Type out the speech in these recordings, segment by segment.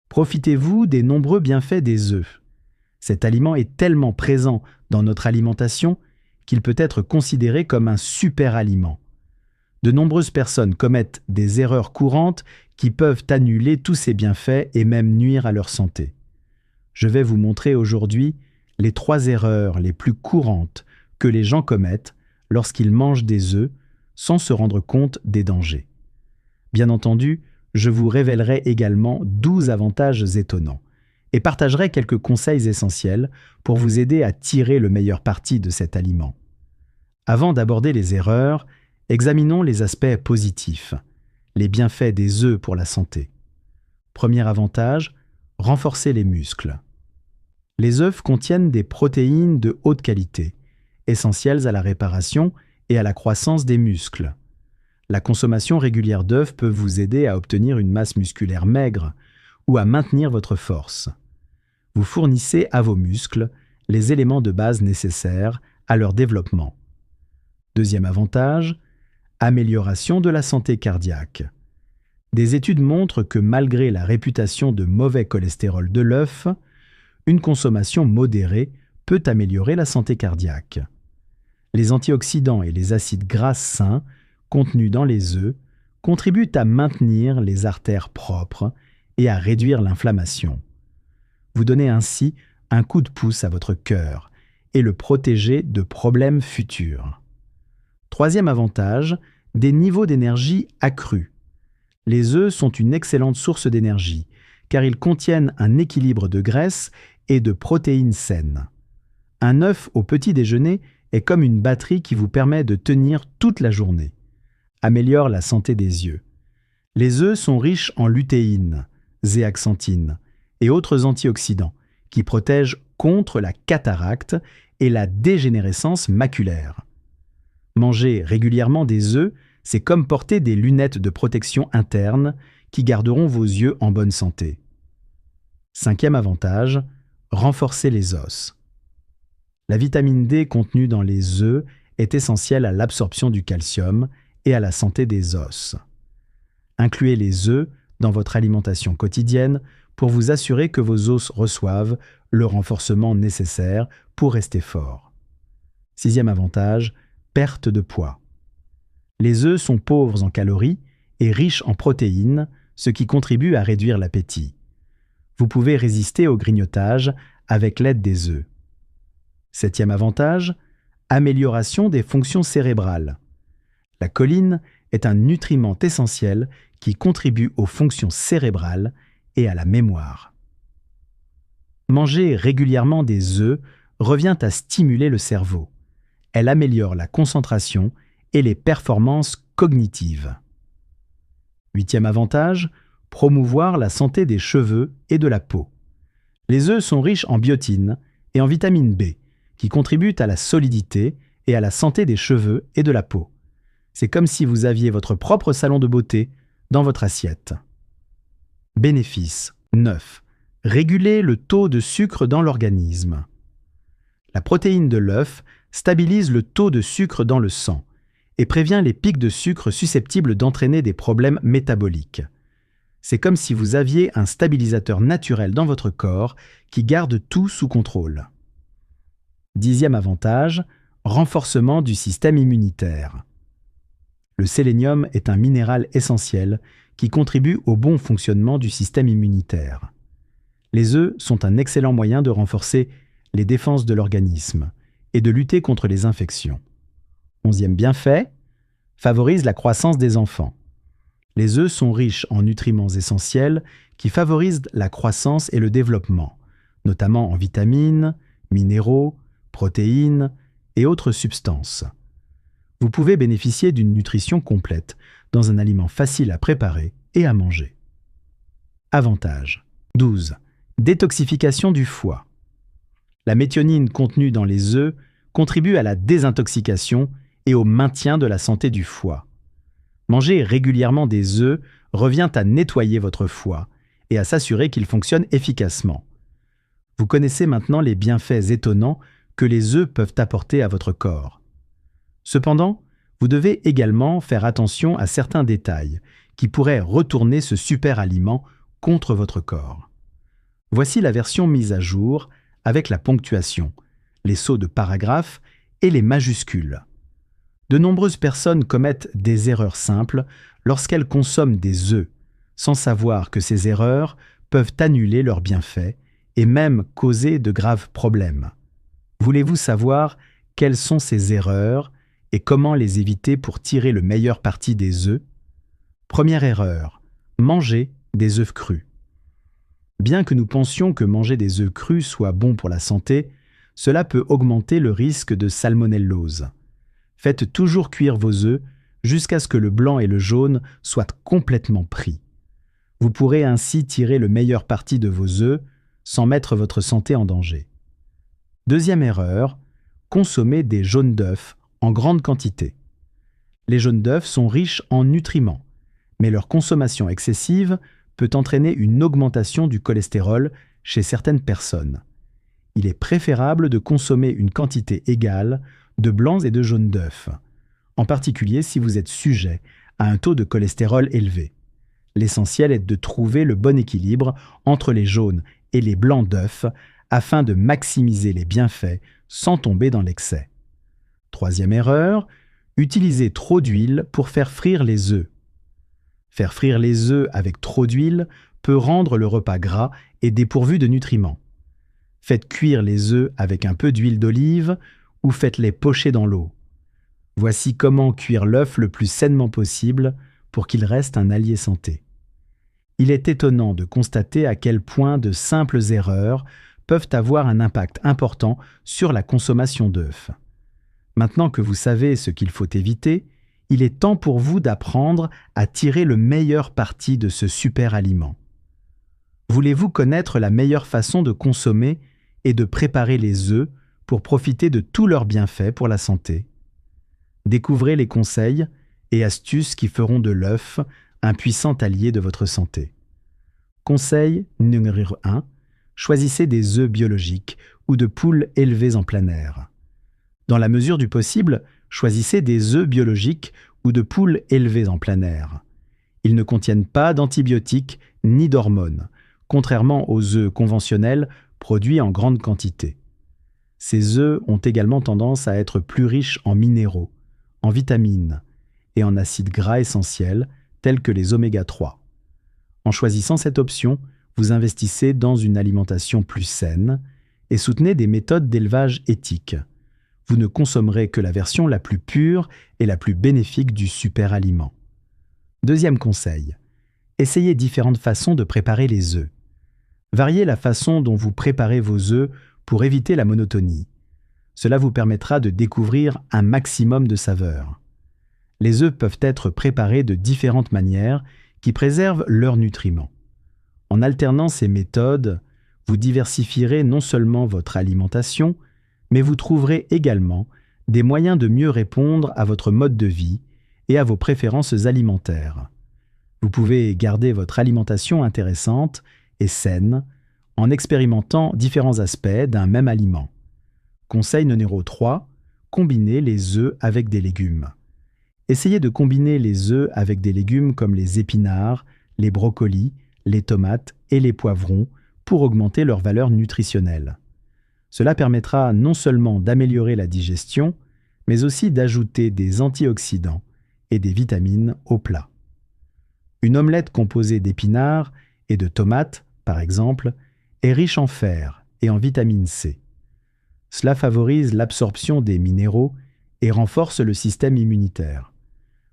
Profitez-vous des nombreux bienfaits des œufs. Cet aliment est tellement présent dans notre alimentation qu'il peut être considéré comme un super aliment. De nombreuses personnes commettent des erreurs courantes qui peuvent annuler tous ces bienfaits et même nuire à leur santé. Je vais vous montrer aujourd'hui les 3 erreurs les plus courantes que les gens commettent lorsqu'ils mangent des œufs sans se rendre compte des dangers. Bien entendu, je vous révélerai également 12 avantages étonnants et partagerai quelques conseils essentiels pour vous aider à tirer le meilleur parti de cet aliment. Avant d'aborder les erreurs, examinons les aspects positifs, les bienfaits des œufs pour la santé. Premier avantage, renforcer les muscles. Les œufs contiennent des protéines de haute qualité, essentielles à la réparation et à la croissance des muscles. La consommation régulière d'œufs peut vous aider à obtenir une masse musculaire maigre ou à maintenir votre force. Vous fournissez à vos muscles les éléments de base nécessaires à leur développement. Deuxième avantage, amélioration de la santé cardiaque. Des études montrent que malgré la réputation de mauvais cholestérol de l'œuf, une consommation modérée peut améliorer la santé cardiaque. Les antioxydants et les acides gras sains contenus dans les œufs contribuent à maintenir les artères propres et à réduire l'inflammation. Vous donnez ainsi un coup de pouce à votre cœur et le protégez de problèmes futurs. Troisième avantage, des niveaux d'énergie accrus. Les œufs sont une excellente source d'énergie car ils contiennent un équilibre de graisses et de protéines saines. Un œuf au petit déjeuner est comme une batterie qui vous permet de tenir toute la journée. Améliore la santé des yeux. Les œufs sont riches en lutéine, zéaxanthine et autres antioxydants qui protègent contre la cataracte et la dégénérescence maculaire. Manger régulièrement des œufs, c'est comme porter des lunettes de protection interne qui garderont vos yeux en bonne santé. Cinquième avantage, renforcer les os. La vitamine D contenue dans les œufs est essentielle à l'absorption du calcium et à la santé des os. Incluez les œufs dans votre alimentation quotidienne pour vous assurer que vos os reçoivent le renforcement nécessaire pour rester forts. Sixième avantage, perte de poids. Les œufs sont pauvres en calories et riches en protéines, ce qui contribue à réduire l'appétit. Vous pouvez résister au grignotage avec l'aide des œufs. Septième avantage, amélioration des fonctions cérébrales. La choline est un nutriment essentiel qui contribue aux fonctions cérébrales et à la mémoire. Manger régulièrement des œufs revient à stimuler le cerveau. Elle améliore la concentration et les performances cognitives. Huitième avantage, promouvoir la santé des cheveux et de la peau. Les œufs sont riches en biotine et en vitamine B, qui contribuent à la solidité et à la santé des cheveux et de la peau. C'est comme si vous aviez votre propre salon de beauté dans votre assiette. Bénéfice 9. Réguler le taux de sucre dans l'organisme. La protéine de l'œuf stabilise le taux de sucre dans le sang et prévient les pics de sucre susceptibles d'entraîner des problèmes métaboliques. C'est comme si vous aviez un stabilisateur naturel dans votre corps qui garde tout sous contrôle. Dixième avantage, renforcement du système immunitaire. Le sélénium est un minéral essentiel qui contribue au bon fonctionnement du système immunitaire. Les œufs sont un excellent moyen de renforcer les défenses de l'organisme et de lutter contre les infections. Onzième bienfait, favorise la croissance des enfants. Les œufs sont riches en nutriments essentiels qui favorisent la croissance et le développement, notamment en vitamines, minéraux, protéines et autres substances. Vous pouvez bénéficier d'une nutrition complète dans un aliment facile à préparer et à manger. Avantages 12. Détoxification du foie. La méthionine contenue dans les œufs contribue à la désintoxication et au maintien de la santé du foie. Manger régulièrement des œufs revient à nettoyer votre foie et à s'assurer qu'il fonctionne efficacement. Vous connaissez maintenant les bienfaits étonnants que les œufs peuvent apporter à votre corps. Cependant, vous devez également faire attention à certains détails qui pourraient retourner ce super aliment contre votre corps. Voici la version mise à jour avec la ponctuation, les sauts de paragraphe et les majuscules. De nombreuses personnes commettent des erreurs simples lorsqu'elles consomment des œufs, sans savoir que ces erreurs peuvent annuler leurs bienfaits et même causer de graves problèmes. Voulez-vous savoir quelles sont ces erreurs et comment les éviter pour tirer le meilleur parti des œufs? Première erreur, manger des œufs crus. Bien que nous pensions que manger des œufs crus soit bon pour la santé, cela peut augmenter le risque de salmonellose. Faites toujours cuire vos œufs jusqu'à ce que le blanc et le jaune soient complètement pris. Vous pourrez ainsi tirer le meilleur parti de vos œufs sans mettre votre santé en danger. Deuxième erreur, consommer des jaunes d'œufs en grande quantité. Les jaunes d'œufs sont riches en nutriments, mais leur consommation excessive peut entraîner une augmentation du cholestérol chez certaines personnes. Il est préférable de consommer une quantité égale de blancs et de jaunes d'œufs, en particulier si vous êtes sujet à un taux de cholestérol élevé. L'essentiel est de trouver le bon équilibre entre les jaunes et les blancs d'œufs afin de maximiser les bienfaits sans tomber dans l'excès. Troisième erreur, utiliser trop d'huile pour faire frire les œufs. Faire frire les œufs avec trop d'huile peut rendre le repas gras et dépourvu de nutriments. Faites cuire les œufs avec un peu d'huile d'olive ou faites-les pocher dans l'eau. Voici comment cuire l'œuf le plus sainement possible pour qu'il reste un allié santé. Il est étonnant de constater à quel point de simples erreurs peuvent avoir un impact important sur la consommation d'œufs. Maintenant que vous savez ce qu'il faut éviter, il est temps pour vous d'apprendre à tirer le meilleur parti de ce super aliment. Voulez-vous connaître la meilleure façon de consommer et de préparer les œufs pour profiter de tous leurs bienfaits pour la santé? Découvrez les conseils et astuces qui feront de l'œuf un puissant allié de votre santé. Conseil numéro 1. Choisissez des œufs biologiques ou de poules élevées en plein air. Dans la mesure du possible, choisissez des œufs biologiques ou de poules élevées en plein air. Ils ne contiennent pas d'antibiotiques ni d'hormones, contrairement aux œufs conventionnels produits en grande quantité. Ces œufs ont également tendance à être plus riches en minéraux, en vitamines et en acides gras essentiels tels que les oméga 3. En choisissant cette option, vous investissez dans une alimentation plus saine et soutenez des méthodes d'élevage éthiques. Vous ne consommerez que la version la plus pure et la plus bénéfique du super aliment. Deuxième conseil, essayez différentes façons de préparer les œufs. Variez la façon dont vous préparez vos œufs pour éviter la monotonie. Cela vous permettra de découvrir un maximum de saveurs. Les œufs peuvent être préparés de différentes manières qui préservent leurs nutriments. En alternant ces méthodes, vous diversifierez non seulement votre alimentation, mais vous trouverez également des moyens de mieux répondre à votre mode de vie et à vos préférences alimentaires. Vous pouvez garder votre alimentation intéressante et saine en expérimentant différents aspects d'un même aliment. Conseil numéro 3, combinez les œufs avec des légumes. Essayez de combiner les œufs avec des légumes comme les épinards, les brocolis, les tomates et les poivrons pour augmenter leur valeur nutritionnelle. Cela permettra non seulement d'améliorer la digestion, mais aussi d'ajouter des antioxydants et des vitamines au plat. Une omelette composée d'épinards et de tomates, par exemple, est riche en fer et en vitamine C. Cela favorise l'absorption des minéraux et renforce le système immunitaire.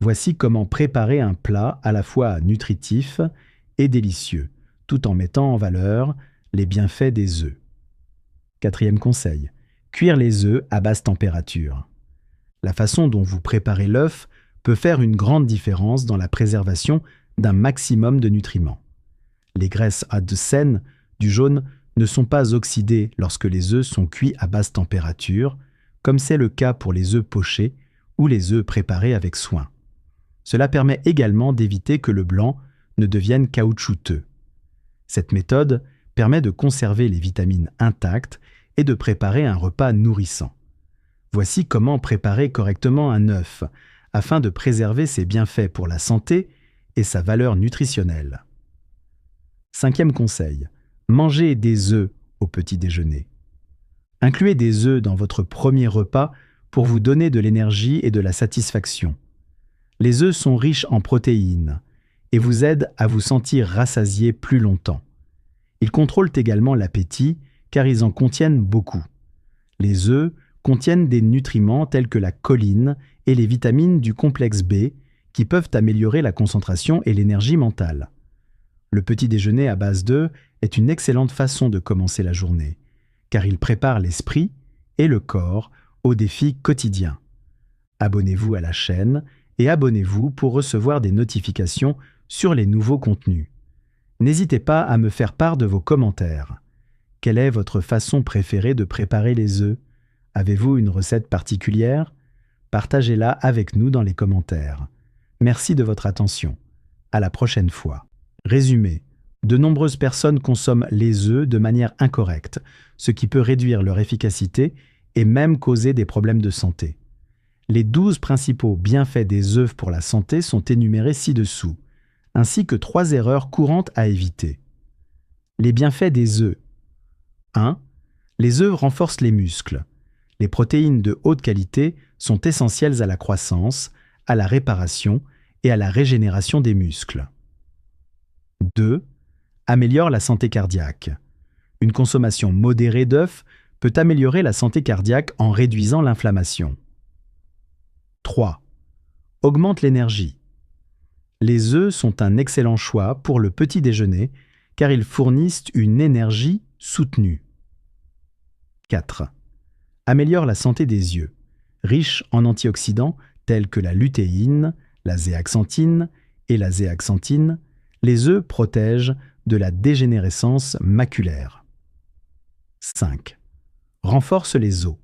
Voici comment préparer un plat à la fois nutritif et délicieux, tout en mettant en valeur les bienfaits des œufs. Quatrième conseil, cuire les œufs à basse température. La façon dont vous préparez l'œuf peut faire une grande différence dans la préservation d'un maximum de nutriments. Les graisses saines du jaune ne sont pas oxydées lorsque les œufs sont cuits à basse température, comme c'est le cas pour les œufs pochés ou les œufs préparés avec soin. Cela permet également d'éviter que le blanc ne devienne caoutchouteux. Cette méthode permet de conserver les vitamines intactes et de préparer un repas nourrissant. Voici comment préparer correctement un œuf, afin de préserver ses bienfaits pour la santé et sa valeur nutritionnelle. Cinquième conseil, Mangez des œufs au petit déjeuner. Incluez des œufs dans votre premier repas pour vous donner de l'énergie et de la satisfaction. Les œufs sont riches en protéines et vous aident à vous sentir rassasié plus longtemps. Ils contrôlent également l'appétit car ils en contiennent beaucoup. Les œufs contiennent des nutriments tels que la choline et les vitamines du complexe B qui peuvent améliorer la concentration et l'énergie mentale. Le petit déjeuner à base d'œufs est une excellente façon de commencer la journée, car il prépare l'esprit et le corps aux défis quotidiens. Abonnez-vous à la chaîne et abonnez-vous pour recevoir des notifications sur les nouveaux contenus. N'hésitez pas à me faire part de vos commentaires. Quelle est votre façon préférée de préparer les œufs? Avez-vous une recette particulière? Partagez-la avec nous dans les commentaires. Merci de votre attention. À la prochaine fois. Résumé. De nombreuses personnes consomment les œufs de manière incorrecte, ce qui peut réduire leur efficacité et même causer des problèmes de santé. Les 12 principaux bienfaits des œufs pour la santé sont énumérés ci-dessous, ainsi que 3 erreurs courantes à éviter. Les bienfaits des œufs. 1. Les œufs renforcent les muscles. Les protéines de haute qualité sont essentielles à la croissance, à la réparation et à la régénération des muscles. 2. Améliore la santé cardiaque. Une consommation modérée d'œufs peut améliorer la santé cardiaque en réduisant l'inflammation. 3. Augmente l'énergie. Les œufs sont un excellent choix pour le petit déjeuner car ils fournissent une énergie soutenue. 4. Améliore la santé des yeux. Riche en antioxydants tels que la lutéine, la zéaxanthine et la zéaxanthine, les œufs protègent de la dégénérescence maculaire. 5. Renforce les os.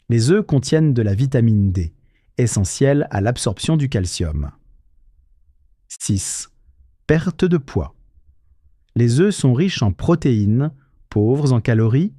Les œufs contiennent de la vitamine D, essentielle à l'absorption du calcium. 6. Perte de poids. Les œufs sont riches en protéines, pauvres en calories